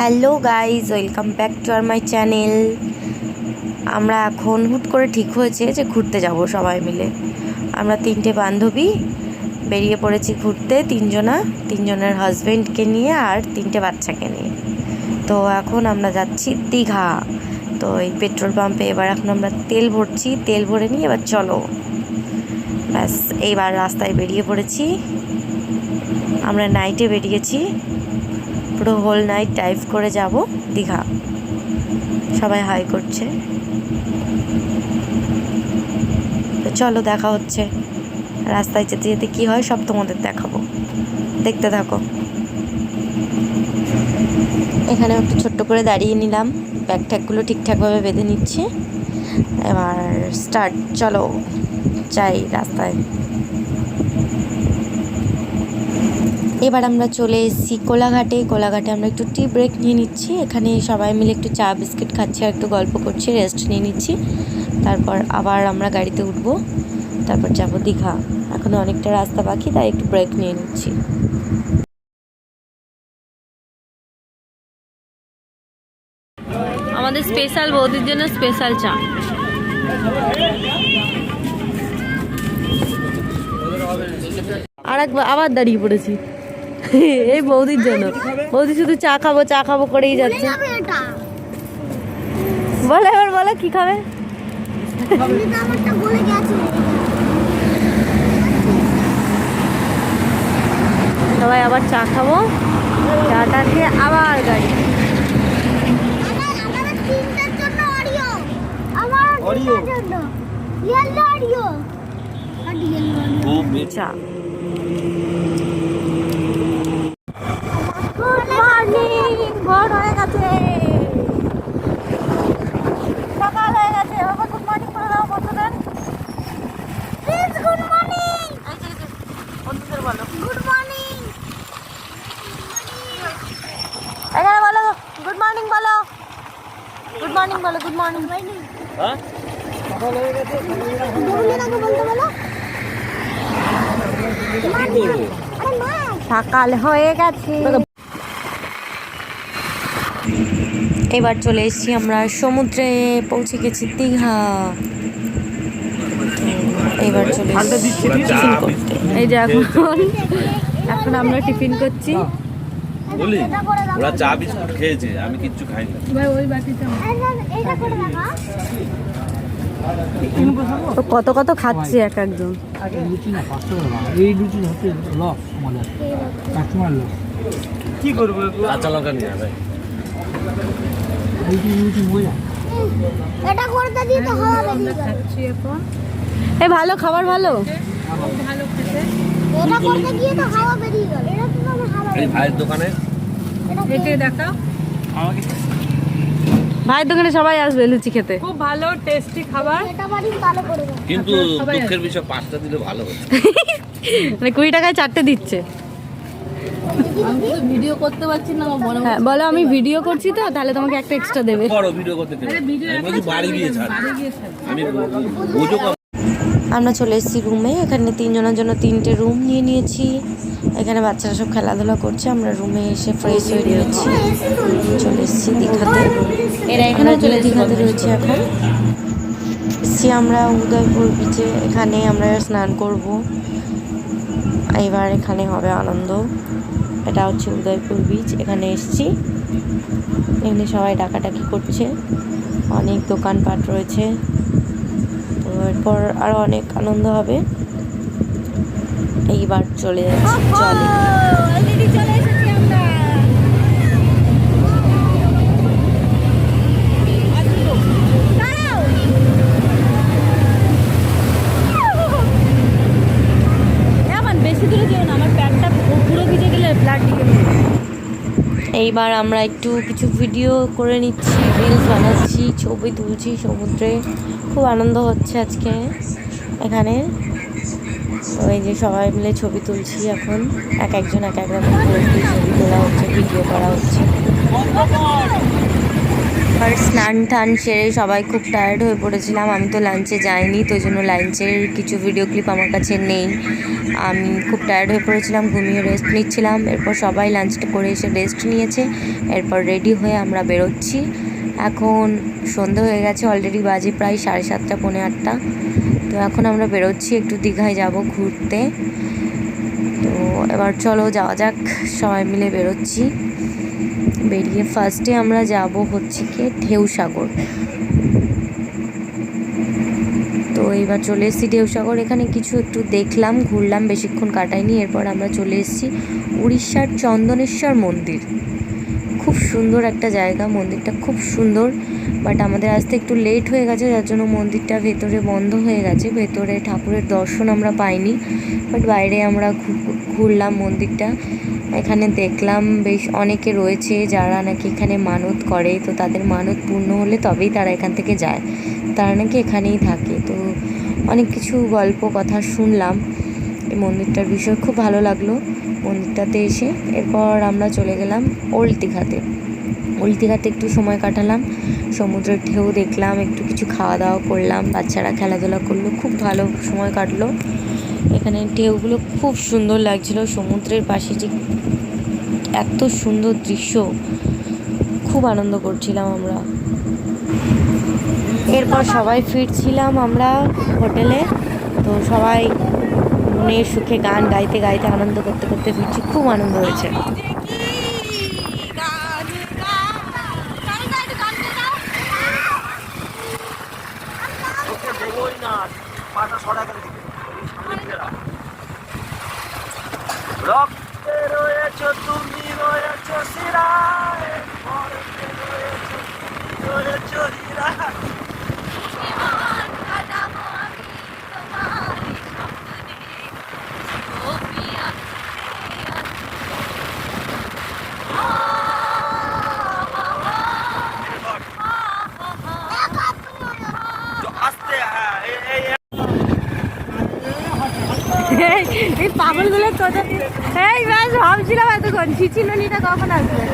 Hello guys, welcome back to our my channel. আমরা এখন হুট করে ঠিক হয়েছে যে ঘুরতে যাব সবাই মিলে। আমরা 3টে বান্ধবী বেরিয়ে পড়েছি ঘুরতে, তিনজনের হাজব্যান্ডকে নিয়ে আর 3টে বাচ্চাকে নিয়ে। তো এখন আমরা যাচ্ছি দীঘা। তো এই পেট্রোল পাম্পে এখন আমরা তেল ভরছি, তেল ভরে নিয়ে এবার চলো ব্যাস। এইবার রাস্তায় বেরিয়ে পড়েছি। আমরা নাইটে বেরিয়েছি, পুরো হোল নাইট ড্রাইভ করে যাব দীঘা। সবাই হাই করছে। তো চলো, দেখা হচ্ছে রাস্তায় যেতে যেতে কী হয় সব তোমাদের দেখাবো, দেখতে থাকো। এখানে একটু ছোট্ট করে দাঁড়িয়ে নিলাম, ব্যাগ ট্যাগগুলো ঠিকঠাকভাবে বেঁধে নিচ্ছি। এবার স্টার্ট, চলো যাই রাস্তায়। এবার আমরা চলে এসেছি কোলাঘাটে। আমরা একটু টি ব্রেক নিয়ে নিচ্ছি। এখানে সবাই মিলে একটু চা বিস্কিট খাচ্ছি আর একটু গল্প করছি, রেস্ট নিয়ে নিচ্ছি। তারপর আবার আমরা গাড়িতে উঠবো, তারপর যাব দীঘা। এখনও অনেকটা রাস্তা বাকি, তাই একটু ব্রেক নিয়ে নিচ্ছি। আমাদের স্পেশাল বৌদির জন্য স্পেশাল চা। আবার দাঁড়িয়ে পড়েছি এই বৌদির জন্য। বৌদি শুধু চা খাবো করেই যাচ্ছে। বলে এবার বলে কি খাবে। সবাই আবার চা খাবো, চাটা খেয়ে আবার গাড়ি। চা। ভোর হয়ে গেছে, সকাল হয়ে গেছে। বাবা গুড মর্নিং করে দাও বন্ধুদের। Please good morning. বন্ধুদের বলো গুড মর্নিং। এখানে বলো গুড মর্নিং, বলো গুড মর্নিং, বলো গুড মর্নিং। হ্যাঁ, সকাল হয়ে গেছে, সকাল হয়ে গেছে। এবার চলে এসেছি আমরা সমুদ্রে, পৌঁছে গেছি দীঘা। এবার চলে এসেছি টিফিন করতে। এই যে এখন আমরা টিফিন করছি। বলি ওরা চা বিস্কুট খেয়েছে, আমি কিচ্ছু খাইনি। তো কত কত খাচ্ছে এক একজন। কি করবো, কাঁচা লঙ্কা নিয়ে ভাই। এটা করতে দিই তো হাওয়া বেরিয়ে গেল। এই ভালো খাবার, ভালো খেতে। এটা করতে গিয়ে তো হাওয়া বেরিয়ে গেল। এটা তো আমার হাওয়া। এই ভাইয়ের দোকানে এটা দেখাও আমাকে। ভাইয়ের দোকানে সবাই আসবে লুচি খেতে। খুব ভালো টেস্টি খাবার। এটা বাড়ি ভালো করে দাও। কিন্তু দুঃখের বিষয় 5টা দিলে ভালো হতো। মানে 20 টাকায় 4টে দিচ্ছে। ভিডিও করতে পারছি না, আমার বড় হ্যাঁ বলো, আমি ভিডিও করছি তো, তাহলে তোমাকে একটা এক্সট্রা দেবে। বড় ভিডিও করতে দেবে। আমি বলছি বাড়ি গিয়ে ছাড়। আমি বুঝো। আমরা চলে এসেছি রুমে। এখানে 3 জনের জন্য 3টে রুম নিয়ে নিয়েছি। এখানে বাচ্চারা সব খেলাধুলা করছে। আমরা রুমে এসে ফ্রেশ হয়ে নিয়েছি, চলে এসেছি দীঘাতে। এরা এখানে চলে দীঘাতে রয়েছে। এখন এসেছি আমরা উদয়পুর বিচে। এখানে আমরা স্নান করব। এবার এখানে হবে আনন্দ। এটা হচ্ছে উদয়পুর বিচ। এখানে এসেছি, এখানে সবাই ডাকাডাকি করছে, অনেক দোকানপাট রয়েছে। তো এরপর আরও অনেক আনন্দ হবে। এইবার চলে যাচ্ছি চলে। বেশি দূরে যেও না, আমার প্যান্টটা পুরো ভিজে গেলে ব্লাড ঢুকে যাবে। এইবার আমরা একটু কিছু ভিডিও করে নিচ্ছি, রিলস বানাচ্ছি, ছবি তুলছি সমুদ্রে। খুব আনন্দ হচ্ছে আজকে এখানে। ওই যে সবাই মিলে ছবি তুলছি। এখন এক একজন এক এক রকম ছবি তোলা হচ্ছে, ভিডিও করা হচ্ছে। আর স্নান টান সেরে সবাই খুব টায়ার্ড হয়ে পড়েছিলাম। আমি তো লাঞ্চে যাইনি, তো ওই জন্য লাঞ্চের কিছু ভিডিও ক্লিপ আমার কাছে নেই। আমি খুব টায়ার্ড হয়ে পড়েছিলাম, ঘুমিয়ে রেস্ট নিচ্ছিলাম। এরপর সবাই লাঞ্চটা করে এসে রেস্ট নিয়েছে। এরপর রেডি হয়ে আমরা বেরোচ্ছি। এখন সন্ধে হয়ে গেছে, অলরেডি বাজে প্রায় 7:30 পৌনে 8টা। তো এখন আমরা বেরোচ্ছি, একটু দীঘায় যাব ঘুরতে। তো এবার চলো যাওয়া যাক, সবাই মিলে বেরোচ্ছি। বেরিয়ে ফার্স্টে আমরা যাব হচ্ছে কি ঢেউসাগর। তো এবার চলে এসেছি ঢেউসাগর। এখানে কিছু একটু দেখলাম, ঘুরলাম, বেশিক্ষণ কাটাইনি। এরপর আমরা চলে এসেছি উড়িষ্যার চন্দনেশ্বর মন্দির। খুব সুন্দর একটা জায়গা, মন্দিরটা খুব সুন্দর। বাট আমাদের আসতে একটু লেট হয়ে গেছে, যার জন্য মন্দিরটা ভেতরে বন্ধ হয়ে গেছে। ভেতরে ঠাকুরের দর্শন আমরা পাইনি, বাট বাইরে আমরা ঘুরলাম মন্দিরটা। এখানে দেখলাম বেশ অনেকে রয়েছে যারা নাকি এখানে মানত করে। তো তাদের মানত পূর্ণ হলে তবেই তারা এখান থেকে যায়, তারা নাকি এখানেই থাকে। তো অনেক কিছু গল্প কথা শুনলাম এই মন্দিরটার বিষয়, খুব ভালো লাগলো মন্দিরটাতে এসে। এরপর আমরা চলে গেলাম ওল্ড দীঘাতে। ওল্ড দীঘাতে একটু সময় কাটালাম, সমুদ্রের ঢেউ দেখলাম, একটু কিছু খাওয়া দাওয়া করলাম, বাচ্চারা খেলাধুলা করলো, খুব ভালো সময় কাটলো। এখানে ঢেউগুলো খুব সুন্দর লাগছিল, সমুদ্রের পাশে যে এত সুন্দর দৃশ্য, খুব আনন্দ করছিলাম আমরা। এরপর সবাই ফিরছিলাম আমরা হোটেলে। তো সবাই মনের সুখে গান গাইতে গাইতে আনন্দ করতে করতে ফিরছি, খুব আনন্দ হয়েছে। রক্তে রয়েছ তুমি, রয়েছ শিরায়, মরতে রয়েছ হীরায়। আস্তে এই পাগলগুলো কোথা, এই ব্যাস ভাবছিলাম এতক্ষণ ছিচিলনিটা কখন আসবে।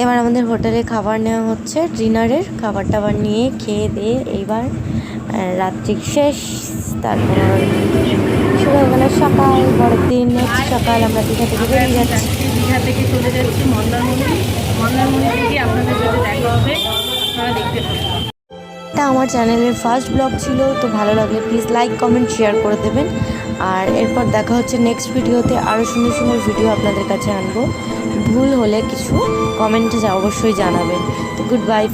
এবার আমাদের হোটেলে খাবার নেওয়া হচ্ছে, ডিনারের খাবার টাবার নিয়ে খেয়ে দিয়ে এইবার রাত্রি শেষ। তারপর সকালবেলা সকাল, পরের দিন সকাল আমরা দীঘা থেকে বেরিয়ে যাচ্ছি। দীঘা থেকে চলে যাচ্ছি মন্দারমণি। মন্দারমণি থেকে আপনাদের সাথে দেখা হবে, আপনারা দেখতে পাবেন। এটা আমার চ্যানেলের ফার্স্ট ব্লগ ছিল, তো ভালো লাগলে প্লিজ লাইক কমেন্ট শেয়ার করে দেবেন। আর এরপর দেখা হচ্ছে নেক্সট ভিডিওতে, আরও সুন্দর সুন্দর ভিডিও আপনাদের কাছে আনবো। ভুল হলে কিছু কমেন্টে অবশ্যই জানাবেন। তো গুড বাই।